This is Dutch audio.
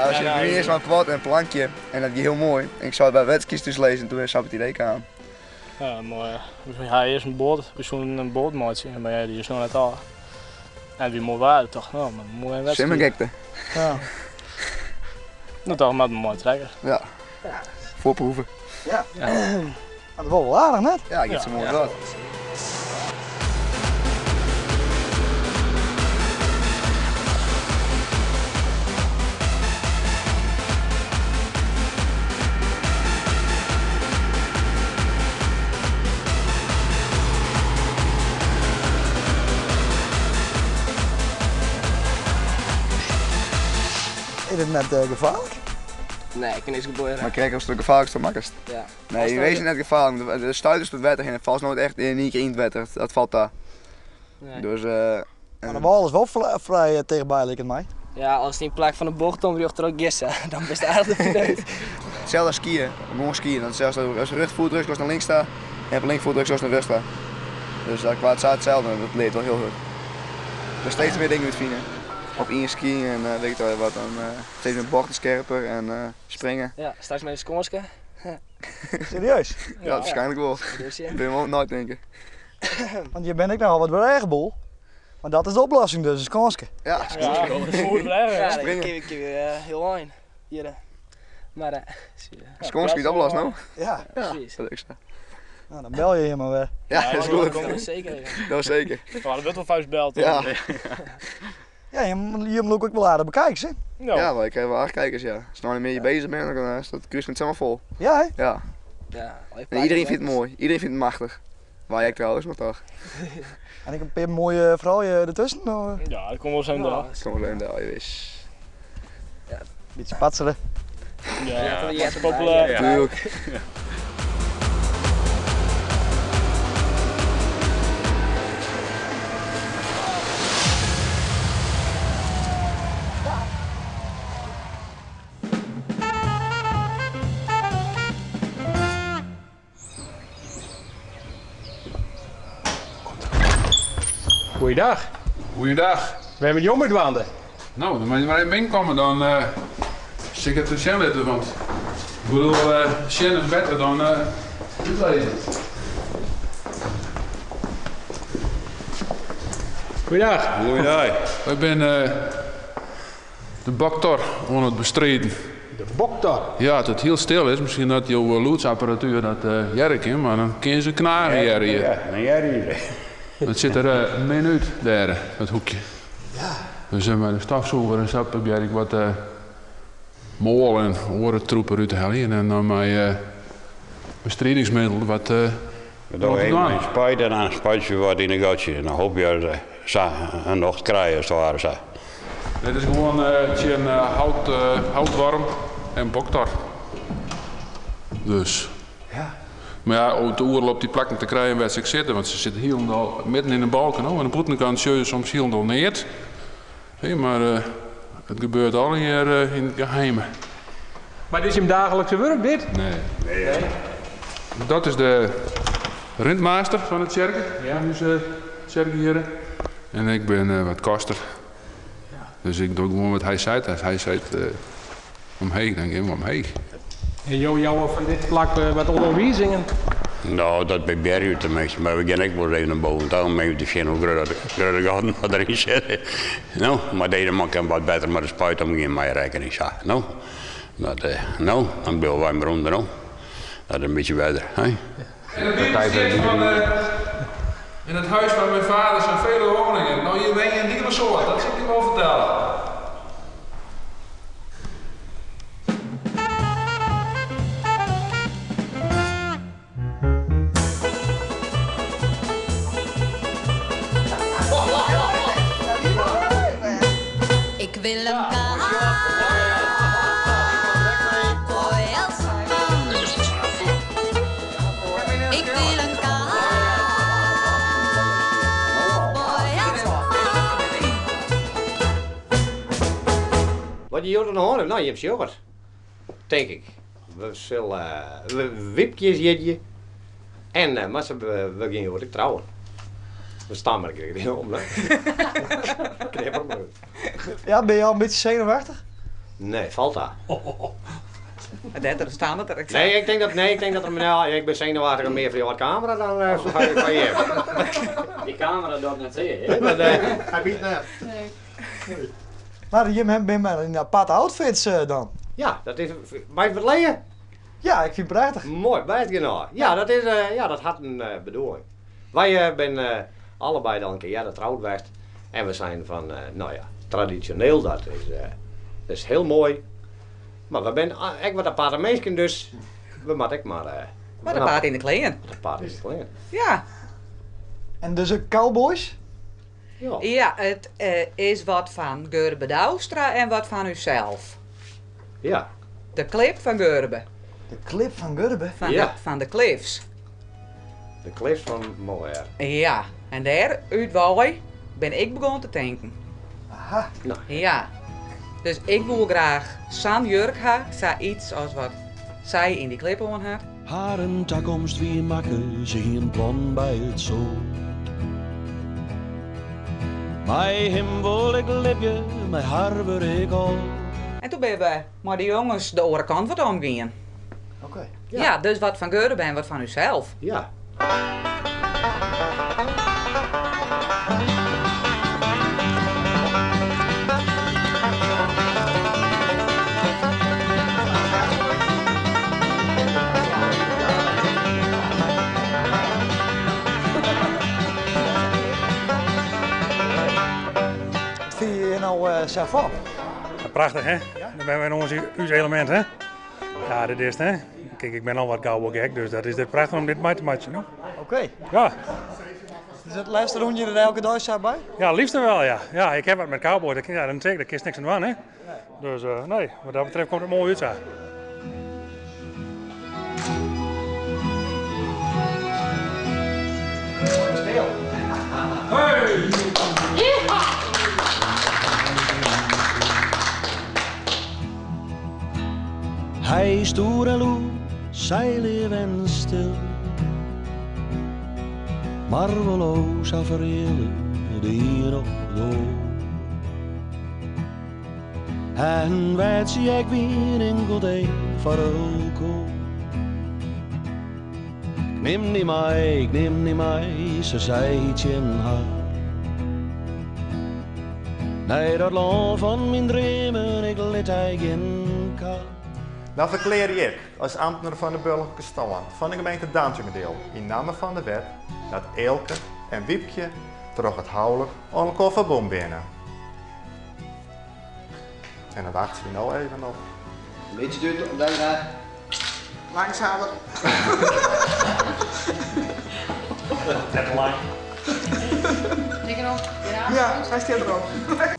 Ja, als je nu eerst een kwad en een plankje en dat is heel mooi. En ik zou het bij wedstrijd dus lezen en toen zou het idee aan. Ja, mooi. We gaan eerst een boot, we zoeken een bootmaatje, maar ja, die is nog net al. En wie moet waren toch? Nou, maar mooi wedstrijd. Simmengekte. Ja. Dat toch met een mooi trekker. Ja. Voorproeven. Ja. Dat was wel aardig net. Ja, ik heb zo mooi gehad. Is het net gevaarlijk? Nee, ik kan niks gebeuren. Maar krijg je als het gevaarlijk is, dan makkelijk. Ja. Nee, je wees net gevaarlijk. De stuiters op het wetter en het valt nooit echt in één keer in het wetter. Dat valt daar. Nee. Dus, Maar de wal is wel vrij tegenbij, lijkt het mij. Ja, als het in plek van de bocht om je er ook gissen, dan best eigenlijk verdedigd. Hetzelfde als skiën, gewoon skiën. Dat is zelfs als je rugvoet als naar links staat en op linkvoet als naar rechts staat. Dus qua het hetzelfde, dat leert wel heel goed. Er steeds meer dingen uit vinden. Op ski en weet ik wel wat, dan steeds meer bochten scherper en springen. Ja, straks met een skonske. Serieus? Ja, waarschijnlijk wel. Dus, ja. Dat ben je wel nooit denken. Want je bent ik nou wat beregenbol. Maar dat is de oplossing dus, een kanske. Ja, Ja, dat is goed blijven. Ja, dat springen. ik heel lijn. Hier. Maar Skonski, dat was nou. Ja. precies. Dat is Nou, dan bel je hier maar weer. Ja, dat is goed. Dat is zeker even. Dat is zeker. Ja, dat wordt wel vuist belt. Ja. Ja, je moet ook wel aardig bekijken, hè? Ja, maar ik krijg wel kijkers, ja. Als je nou niet meer je bezig bent, dan staat het kruis helemaal vol. Ja, hè? Ja. Ja, En iedereen vindt het mooi, iedereen vindt het machtig. Waar jij trouwens, maar toch. En ik heb een mooie vrouwje ertussen. Of? Ja, dat komt wel zo'n dag. Kom wel in daar, je wist. Beetje patselen. Ja, dat ja, is populair. ja. Tuurlijk. Goeiedag, Goeiedag. we hebben Jommer dwaande. Nou, dan moet je maar even binnenkomen, dan zit ik het te Sjen want ik bedoel, Sjen is beter dan uitlezen. Goeiedag. Goeiedag. Ik ben de baktor onder het bestrijden. De boktor. Ja, dat het heel stil is, misschien dat jouw loodsapparatuur dat jerk in, maar dan kun je ze knagen jerken. Ja, een jaar hier. Het zit er een minuut daar, dat hoekje. Ja. Dus met de stafzoeker en zo probeer ik wat mol en orentroepen uit te halen. En dan met bestrijdingsmiddel wat We doen even een spuit en dan spuit je wat in een gootje. En dan hoop je een nog krijgen als het ware. Zo. Dit is gewoon houtworm en boktor. Dus. Ja. Maar ja, om de oerl op die plakken te krijgen waar ze zitten, want ze zitten helemaal midden in een balken. En de boetenkant zie je soms helemaal neer. Hey, maar het gebeurt al hier in het geheime. Maar dit is hem dagelijkse werk, dit? Nee. Dat is de rindmeester van het cirkel. Ja. Dus cirkel hier. En ik ben wat koster. Ja. Dus ik doe gewoon wat hij zei. Hij zei omheen, denk ik, omheen. En jou van dit vlak wat onderwijzingen? Nou, dat bij Bergen tenminste, maar we gaan ook wel even naar boven toe. Maar de Sjen ook grote gaten wat erin zitten. Nou, maar deze man kan wat beter met de spuit om in mijn rekening zeggen. Nou, dan ben wij maar onder. Nou. Dat is een beetje verder. Hè? En het is van in het huis van mijn vader zijn vele woningen. Nou, hier ben je een hele soort, dat zal ik je wel vertellen. Ik wil een cowboy als man. Ik wil een cowboy als man. Wat je hier aan horen? Nou, je hebt yoghurt. Denk ik. We zullen wipjes eten. En maar we gaan hier trouwen. We staan maar een om, hè? Ja, ben je al een beetje zenuwachtig? Nee, valt daar. Dat staan het er. Nee, ik denk dat er, nou, ik ben zenuwachtiger meer voor jouw camera dan van je. Die camera doet net zien. Hij biedt net. Nee. Maar je bent maar in aparte outfits dan. Ja, dat is. Maar wat leer? Ja, ik vind het prachtig. Mooi, bijt genau. Ja, dat is, dat had een bedoeling. Wij zijn allebei dan een keer getrouwd geweest. En we zijn van, nou ja, traditioneel, dat is heel mooi. Maar we zijn echt wat aparte mensen, dus we moeten maar... Maar de paard in de kleren. De paard in de kleren. Ja. En dus een cowboys? Ja. Ja, het is wat van Gerbe Douwstra en wat van uzelf. Ja. De clip van Gerbe. De clip van Gerbe? Van de cliffs. De cliffs van Moher. Ja, en daar, uit Wally, ben ik begonnen te tanken. Aha. Nou. Ja. Dus ik wil graag San jurk hebben, zoiets als wat zij in die clip aan had. Haar een toekomst wie maken, ze een plan bij het zo. Mij hem wil ik leven, mijn haar wil ik al. En toen ben we maar de jongens de andere kant wat omgingen. Oké. Ja, dus wat van Gerbe en wat van uzelf. Ja. Wat vind je hier nou zelf van? Ja, prachtig hè? Dan ben we in ons element hè? Ja, dit is het hè? Kijk, ik ben al wat gauw gek, dus dat is dit prachtig om dit mee te maken. No? Oké. Ja. Is het laatste rondje er elke dag zo bij? Ja, liefst wel ja. Ja, ik heb wat met cowboy, dan zeker, daar kist niks aan doen hè? Dus nee, wat dat betreft komt het mooi uit zo. Hey! Hij is stoer en loer, zij leven stil. Marveloos afverelen, de hier op door. En weet zie ik weer enkel day voor elkaar. Ik neem niet mij, ze zei iets in haar. Nee, dat land van mijn dromen, ik let eigen kaart. Dan verkleer ik als ambtenaar van de burgerlijke stand van de gemeente Duintjesmedeel in naam van de wet dat Elke en Wiepje terug het huwelijk aan elkaar verbonden binnen. En dat wachten we nou even op. Een beetje duurt om daar. Langzamer. Net lang. Tik erop. Ja, hij staat erop.